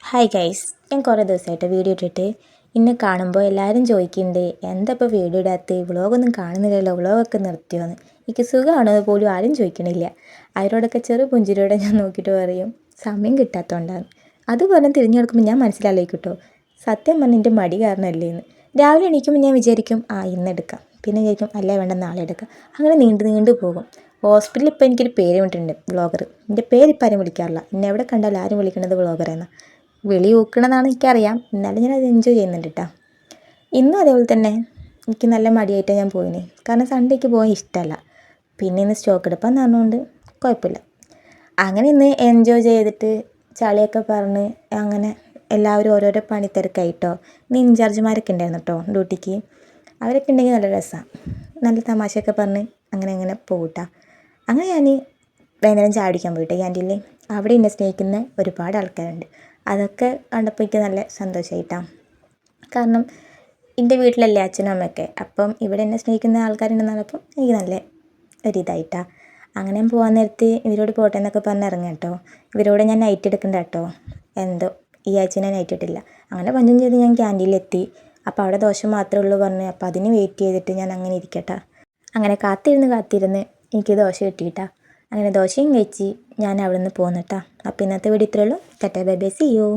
Hi guys, ഞാൻ കുറേ ദിവസമായിട്ട് വീഡിയോ ഇട്ടിട്ട് ഇന്നെ കാണുമ്പോൾ എല്ലാവരും ചോദിക്കുന്നുണ്ട് എന്താ ഇപ്പോൾ വീഡിയോ ഇടാത്ത, വ്ളോഗൊന്നും കാണുന്നില്ലല്ലോ, വ്ളോഗൊക്കെ നിർത്തിയോന്ന്. എനിക്ക് സുഖമാണോ പോലും ആരും ചോദിക്കണില്ല. അവരോടൊക്കെ ചെറു പുഞ്ചിരിയോടെ ഞാൻ നോക്കിയിട്ട് പറയും സമയം കിട്ടാത്തതുകൊണ്ടാണ്. അതുപോലെ തിരിഞ്ഞു കൊടുക്കുമ്പോൾ ഞാൻ മനസ്സിലാലോചിക്കും സത്യം പറഞ്ഞാൽ എൻ്റെ മടി കാരണമല്ലേ എന്ന്. രാവിലെ എണീക്കുമ്പോൾ ഞാൻ വിചാരിക്കും ഇന്നെടുക്കാം, പിന്നെ വിചാരിക്കും അല്ലേ വേണ്ട നാളെ എടുക്കാം. അങ്ങനെ നീണ്ടു പോകും. ഹോസ്പിറ്റലിൽ ഇപ്പോൾ എനിക്കൊരു പേര് വിട്ടിട്ടുണ്ട്, വ്ളോഗർ. എൻ്റെ പേരിപ്പോൾ ആരും വിളിക്കാറില്ല. എന്നെ എവിടെ കണ്ടാലും ആരും വിളിക്കുന്നത് വ്ളോഗർ എന്നാണ്. വിളി ഊക്കണമെന്നാണ് എനിക്കറിയാം, എന്നാലും ഞാനത് എൻജോയ് ചെയ്യുന്നുണ്ട് കേട്ടോ. ഇന്നും അതേപോലെ തന്നെ എനിക്ക് നല്ല മടിയായിട്ടാണ് ഞാൻ പോയിന്, കാരണം സൺഡേക്ക് പോകാൻ ഇഷ്ടമല്ല. പിന്നെ ഇന്ന് സ്റ്റോക്ക് എടുപ്പാന്ന് പറഞ്ഞുകൊണ്ട് കുഴപ്പമില്ല. അങ്ങനെ ഇന്ന് എൻജോയ് ചെയ്തിട്ട് ചളിയൊക്കെ പറഞ്ഞ് അങ്ങനെ എല്ലാവരും ഓരോരോ പണിത്തിരക്കായിട്ടോ. ഇന്ന് ഇൻചാർജുമാരൊക്കെ ഉണ്ടായിരുന്നു കേട്ടോ ഡ്യൂട്ടിക്ക്. അവരൊക്കെ ഉണ്ടെങ്കിൽ നല്ല രസമാണ്, നല്ല തമാശയൊക്കെ പറഞ്ഞ് അങ്ങനെ പോകട്ടാ. അങ്ങനെ ഞാൻ വൈകുന്നേരം ചായ കുടിക്കാൻ പോയിട്ട് ക്യാൻറ്റീനിൽ. അവിടെ എന്നെ സ്നേഹിക്കുന്ന ഒരുപാട് ആൾക്കാരുണ്ട്. അതൊക്കെ കണ്ടപ്പോൾ എനിക്ക് നല്ല സന്തോഷമായിട്ടാണ്. കാരണം എൻ്റെ വീട്ടിലല്ലേ അച്ഛനും അമ്മയൊക്കെ, അപ്പം ഇവിടെ എന്നെ സ്നേഹിക്കുന്ന ആൾക്കാരുണ്ടെന്ന് പറഞ്ഞപ്പോൾ എനിക്ക് നല്ല ഒരിതായിട്ടാണ്. അങ്ങനെ ഞാൻ പോകാൻ നേരത്ത് ഇവരോട് പോട്ടെ എന്നൊക്കെ പറഞ്ഞ് ഇറങ്ങാം കേട്ടോ. ഇവരോട് ഞാൻ നൈറ്റ് എടുക്കണ്ട കേട്ടോ, എന്തോ ഈ ആഴ്ച ഞാൻ നൈറ്റ് ഇട്ടില്ല. അങ്ങനെ പഞ്ചം ചെയ്ത് ഞാൻ ക്യാൻറ്റീനിലെത്തി. അപ്പോൾ അവിടെ ദോശ മാത്രമേ ഉള്ളൂ പറഞ്ഞ്, അപ്പോൾ അതിന് വെയിറ്റ് ചെയ്തിട്ട് ഞാൻ അങ്ങനെ ഇരിക്കട്ടെ. അങ്ങനെ കാത്തിരുന്ന് എനിക്ക് ദോശ കിട്ടിയിട്ടാ. അങ്ങനെ ദോശയും കഴിച്ച് ഞാൻ അവിടെ നിന്ന് പോന്നിട്ടാ. അപ്പോൾ ഇന്നത്തെ വീഡിയോ ഇത്രയേ ഉള്ളൂ. Tata bye bye, see U.